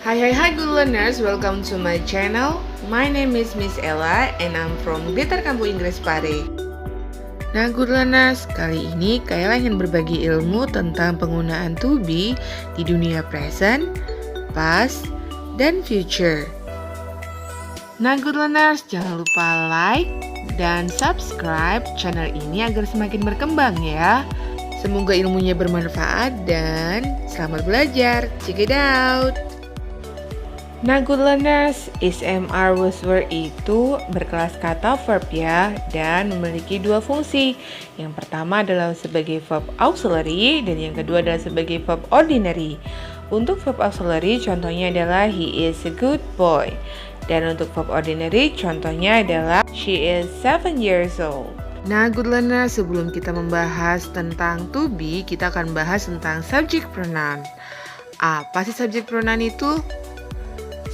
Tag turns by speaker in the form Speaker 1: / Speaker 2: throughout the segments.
Speaker 1: Hai good learners, welcome to my channel. My name is Miss Ella and I'm from Glitter Kampung Inggris Pare. Nah good learners, kali ini Kayla ingin berbagi ilmu tentang penggunaan to be di dunia present, past, dan future. Nah good learners, jangan lupa like dan subscribe channel ini agar semakin berkembang ya. Semoga ilmunya bermanfaat dan selamat belajar. Check it out. Nah good learners, SMR buzzword itu berkelas kata verb ya dan memiliki dua fungsi. Yang pertama adalah sebagai verb auxiliary dan yang kedua adalah sebagai verb ordinary. Untuk verb auxiliary contohnya adalah he is a good boy. Dan untuk verb ordinary contohnya adalah she is 7 years old. Nah good learners, sebelum kita membahas tentang to be, kita akan bahas tentang subject pronoun. Apa sih subject pronoun itu?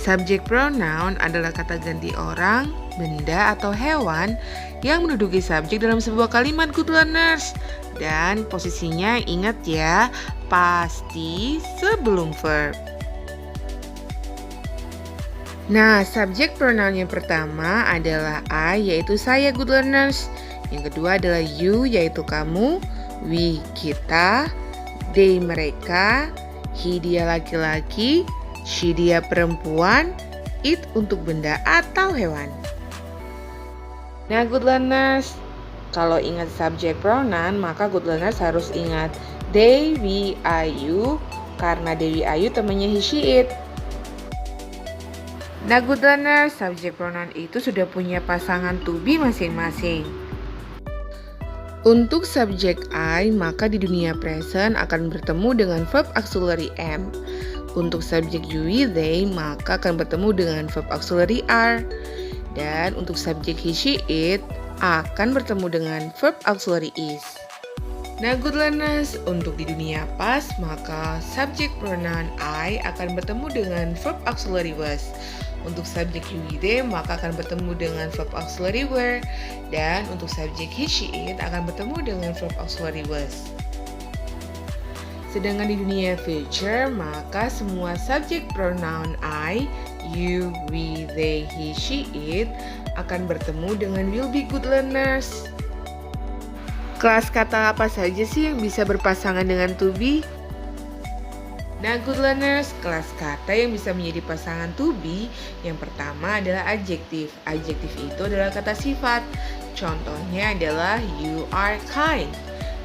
Speaker 1: Subject pronoun adalah kata ganti orang, benda, atau hewan yang menduduki subjek dalam sebuah kalimat good learners. Dan posisinya ingat ya, pasti sebelum verb. Nah, subject pronoun yang pertama adalah I, yaitu saya good learners. Yang kedua adalah you, yaitu kamu, we, kita, they, mereka, he, dia laki-laki, she, dia perempuan, it untuk benda atau hewan. Nah good learners, kalau ingat subject pronoun maka good learners harus ingat they, we, I, you, karena they, we, I, you temannya he, she, it. Nah good learners, subject pronoun itu sudah punya pasangan to be masing-masing. Untuk subjek I, maka di dunia present akan bertemu dengan verb auxiliary am. Untuk subjek you, they, maka akan bertemu dengan verb auxiliary are. Dan untuk subjek he, she, it akan bertemu dengan verb auxiliary is. Nah good learners, untuk di dunia past maka subjek pronoun I akan bertemu dengan verb auxiliary was. Untuk subjek you, they, maka akan bertemu dengan verb auxiliary were. Dan untuk subjek he, she, it akan bertemu dengan verb auxiliary was. Sedangkan di dunia future, maka semua subjek pronoun I, you, we, they, he, she, it akan bertemu dengan will be good learners. Kelas kata apa saja sih yang bisa berpasangan dengan to be? Nah good learners, kelas kata yang bisa menjadi pasangan to be yang pertama adalah adjektif. Adjektif itu adalah kata sifat. Contohnya adalah you are kind.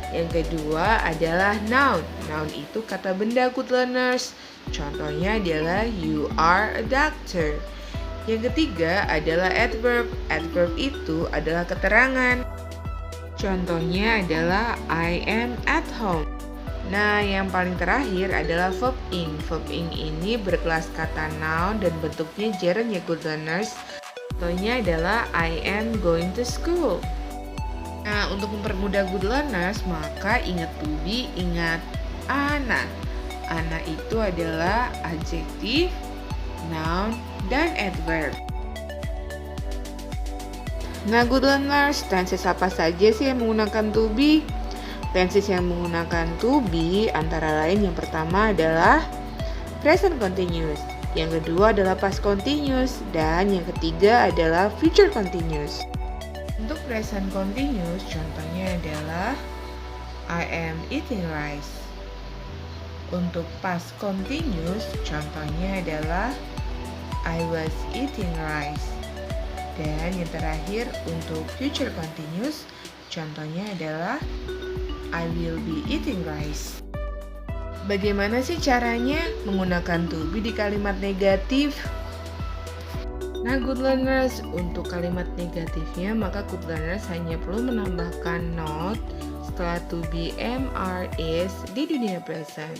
Speaker 1: Yang kedua adalah noun. Noun itu kata benda good learners. Contohnya adalah you are a doctor. Yang ketiga adalah adverb. Adverb itu adalah keterangan. Contohnya adalah I am at home. Nah, yang paling terakhir adalah verb ing. Verb ing ini berkelas kata noun dan bentuknya gerund ya good learners. Contohnya adalah I am going to school. Nah, untuk mempermudah good learners, maka ingat to be, ingat ana. Ana itu adalah adjektif, noun, dan adverb. Nah, good learners, tenses apa saja sih yang menggunakan to be? Tenses yang menggunakan to be antara lain yang pertama adalah present continuous, yang kedua adalah past continuous, dan yang ketiga adalah future continuous. Untuk present continuous contohnya adalah I am eating rice. Untuk past continuous contohnya adalah I was eating rice. Dan yang terakhir untuk future continuous contohnya adalah I will be eating rice. Bagaimana sih caranya menggunakan to be di kalimat negatif? Nah good learners, untuk kalimat negatifnya maka good learners hanya perlu menambahkan not setelah to be, am, are, is di dunia present.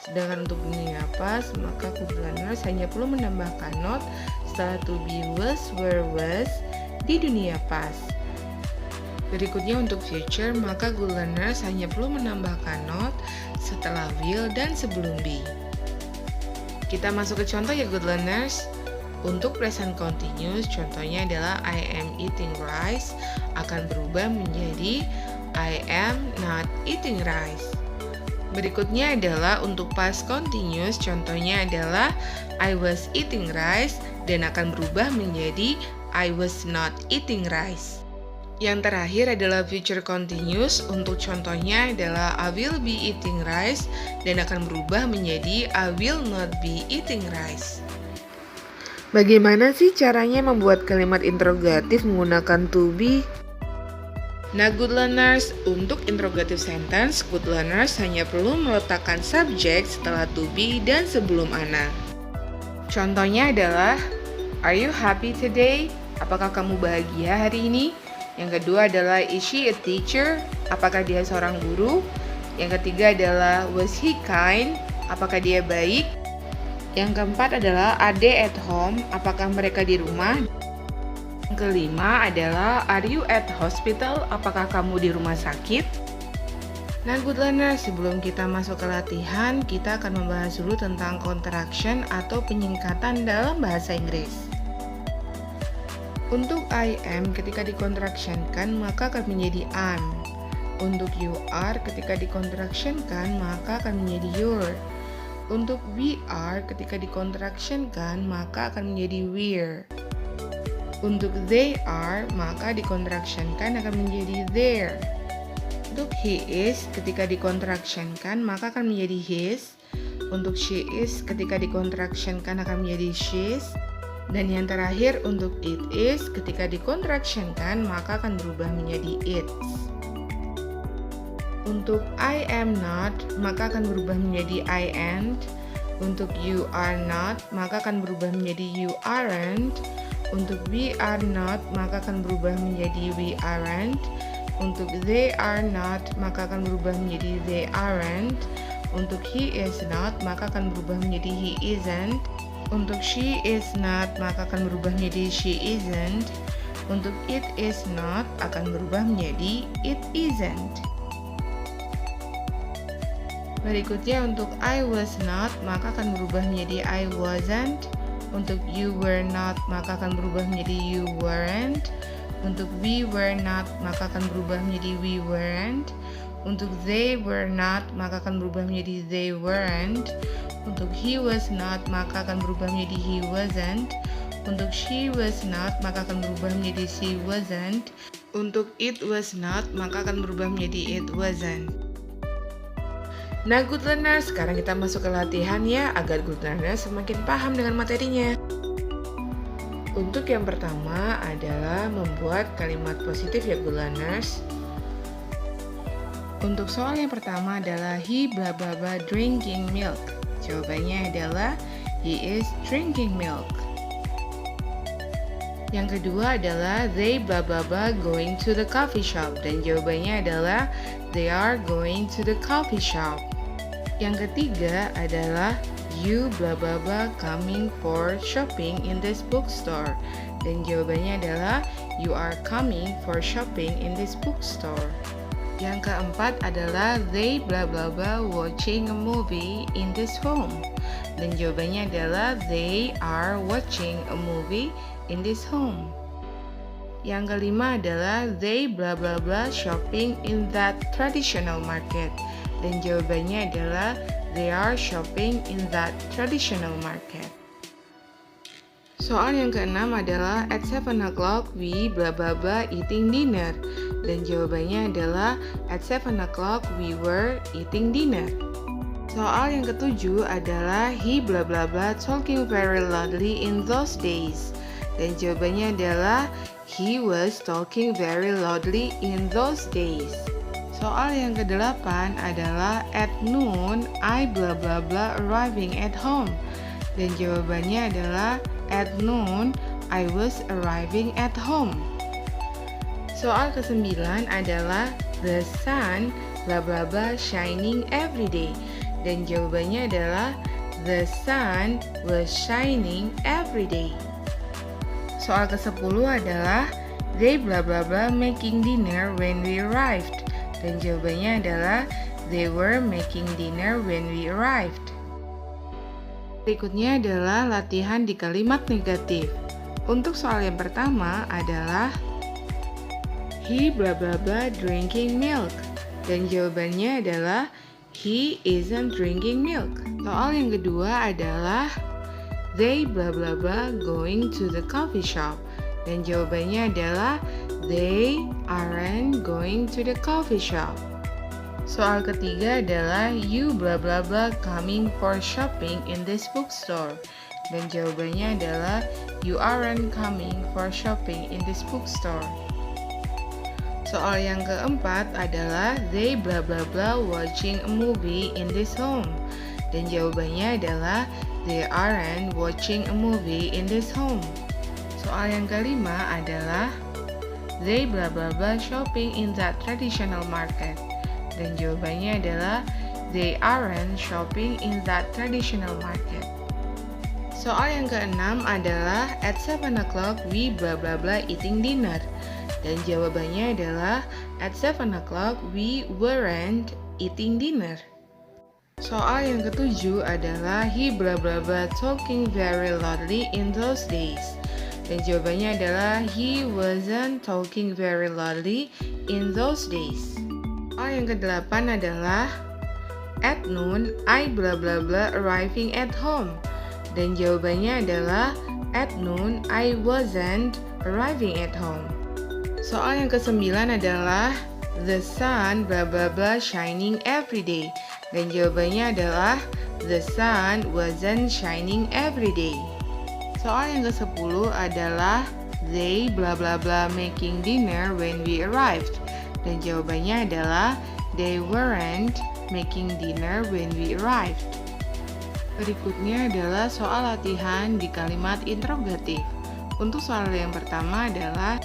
Speaker 1: Sedangkan untuk dunia past maka good learners hanya perlu menambahkan not setelah to be, was, were, was di dunia past. Berikutnya untuk future maka good learners hanya perlu menambahkan not setelah will dan sebelum be. Kita masuk ke contoh ya good learners. Untuk present continuous contohnya adalah I am eating rice akan berubah menjadi I am not eating rice. Berikutnya adalah untuk past continuous, contohnya adalah I was eating rice dan akan berubah menjadi I was not eating rice. Yang terakhir adalah future continuous, untuk contohnya adalah I will be eating rice dan akan berubah menjadi I will not be eating rice. Bagaimana sih caranya membuat kalimat interrogatif menggunakan to be? Nah, good learners, untuk interrogative sentence, good learners hanya perlu meletakkan subjek setelah to be dan sebelum ana. Contohnya adalah, are you happy today? Apakah kamu bahagia hari ini? Yang kedua adalah, is she a teacher? Apakah dia seorang guru? Yang ketiga adalah, was he kind? Apakah dia baik? Yang keempat adalah, are they at home? Apakah mereka di rumah? Yang kelima adalah, are you at hospital? Apakah kamu di rumah sakit? Nah, good learner, sebelum kita masuk ke latihan, kita akan membahas dulu tentang contraction atau penyingkatan dalam bahasa Inggris. Untuk I am ketika dikontraksikan maka akan menjadi am. Untuk you are ketika dikontraksikan maka akan menjadi your. Untuk we are ketika dikontraksikan maka akan menjadi we're. Untuk they are maka dikontraksikan akan menjadi their. Untuk he is ketika dikontraksikan maka akan menjadi his. Untuk she is ketika dikontraksikan akan menjadi she's. Dan yang terakhir untuk it is ketika dikontraksikan maka akan berubah menjadi its. Untuk I am not maka akan berubah menjadi I ain't. Untuk you are not maka akan berubah menjadi you aren't. Untuk we are not maka akan berubah menjadi we aren't. Untuk they are not maka akan berubah menjadi they aren't. Untuk he is not maka akan berubah menjadi he isn't. Untuk she is not maka akan berubah menjadi she isn't. Untuk it is not akan berubah menjadi it isn't. Berikutnya untuk I was not maka akan berubah menjadi I wasn't. Untuk you were not maka akan berubah menjadi you weren't. Untuk we were not maka akan berubah menjadi we weren't. Untuk they were not maka akan berubah menjadi they weren't. Untuk he was not maka akan berubah menjadi he wasn't. Untuk she was not maka akan berubah menjadi she wasn't. Untuk it was not maka akan berubah menjadi it wasn't. Nah, good learners, sekarang kita masuk ke latihan ya, agar good learners semakin paham dengan materinya. Untuk yang pertama adalah membuat kalimat positif ya good learners. Untuk soal yang pertama adalah he blah blah blah drinking milk. Jawabannya adalah he is drinking milk. Yang kedua adalah they blah blah blah going to the coffee shop. Dan jawabannya adalah they are going to the coffee shop. Yang ketiga adalah you blah blah blah coming for shopping in this bookstore. Dan jawabannya adalah you are coming for shopping in this bookstore. Yang keempat adalah they blah blah blah watching a movie in this home. Dan jawabannya adalah they are watching a movie in this home. Yang kelima adalah they blah blah blah shopping in that traditional market. Dan jawabannya adalah they are shopping in that traditional market. Soal yang keenam adalah at 7 o'clock we blah blah blah eating dinner. Dan jawabannya adalah at 7 o'clock we were eating dinner. Soal yang ketujuh adalah he blah blah blah talking very loudly in those days. Dan jawabannya adalah he was talking very loudly in those days. Soal yang kedelapan adalah at noon I blah blah blah arriving at home. Dan jawabannya adalah at noon I was arriving at home. Soal ke-9 adalah the sun blah blah blah shining every day. Dan jawabannya adalah the sun was shining every day. Soal ke-10 adalah they blah blah blah making dinner when we arrived. Dan jawabannya adalah they were making dinner when we arrived. Berikutnya adalah latihan di kalimat negatif. Untuk soal yang pertama adalah he blah blah blah drinking milk. Dan jawabannya adalah He isn't drinking milk. Soal yang kedua adalah they blah blah blah going to the coffee shop. Dan jawabannya adalah they aren't going to the coffee shop. Soal ketiga adalah you blah blah blah coming for shopping in this bookstore. Dan jawabannya adalah you aren't coming for shopping in this bookstore. Soal yang keempat adalah they blah blah blah watching a movie in this home. Dan jawabannya adalah they aren't watching a movie in this home. Soal yang kelima adalah they blah blah blah shopping in that traditional market. Dan jawabannya adalah they aren't shopping in that traditional market. Soal yang keenam adalah at 7 o'clock we blah blah blah eating dinner. Dan jawabannya adalah at 7 o'clock we weren't eating dinner. Soal yang ketujuh adalah he blah blah blah talking very loudly in those days. Dan jawabannya adalah he wasn't talking very loudly in those days. Soal yang kedelapan adalah at noon I blah blah blah arriving at home. Dan jawabannya adalah at noon I wasn't arriving at home. Soal yang kesembilan adalah the sun blah blah blah shining every day. Dan jawabannya adalah the sun wasn't shining every day. Soal yang ke-10 adalah they blah blah blah making dinner when we arrived. Dan jawabannya adalah they weren't making dinner when we arrived. Berikutnya adalah soal latihan di kalimat interrogatif. Untuk soal yang pertama adalah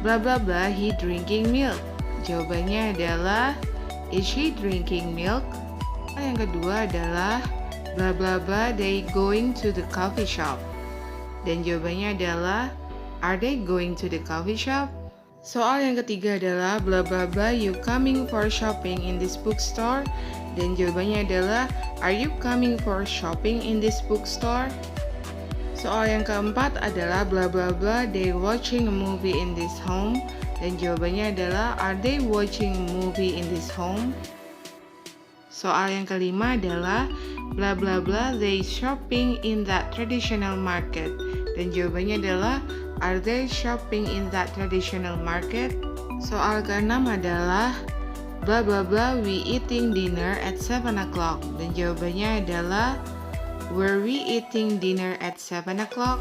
Speaker 1: blah blah blah he drinking milk. Jawabannya adalah is she drinking milk? Yang kedua adalah blah blah blah they going to the coffee shop. Dan jawabannya adalah are they going to the coffee shop? Soal yang ketiga adalah blah blah blah you coming for shopping in this bookstore. Dan jawabannya adalah are you coming for shopping in this bookstore? Soal yang keempat adalah blah blah blah they watching a movie in this home. Dan jawabannya adalah are they watching a movie in this home? Soal yang kelima adalah blah blah blah they shopping in that traditional market. Dan jawabannya adalah are they shopping in that traditional market? Soal keenam adalah blah blah blah we eating dinner at 7 o'clock. Dan jawabannya adalah were we eating dinner at 7 o'clock?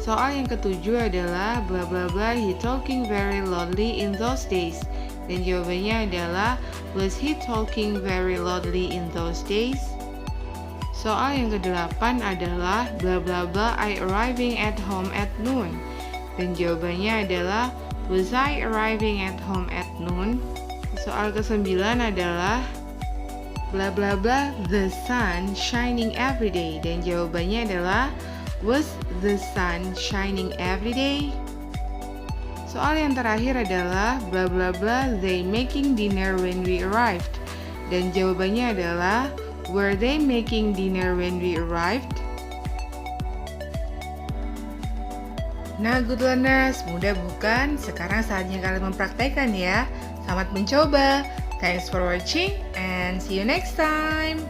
Speaker 1: Soal yang ketujuh adalah blah blah blah he talking very loudly in those days. Dan jawabannya adalah was he talking very loudly in those days? Soal yang kedelapan adalah blah blah blah I arriving at home at noon. Dan jawabannya adalah was I arriving at home at noon? Soal kesembilan adalah blah blah blah the sun shining every day. Dan jawabannya adalah was the sun shining every day? Soal yang terakhir adalah blah blah blah they making dinner when we arrived. Dan jawabannya adalah were they making dinner when we arrived? Nah, good learners, mudah bukan? Sekarang saatnya kalian mempraktekkan ya. Selamat mencoba. Thanks for watching and see you next time.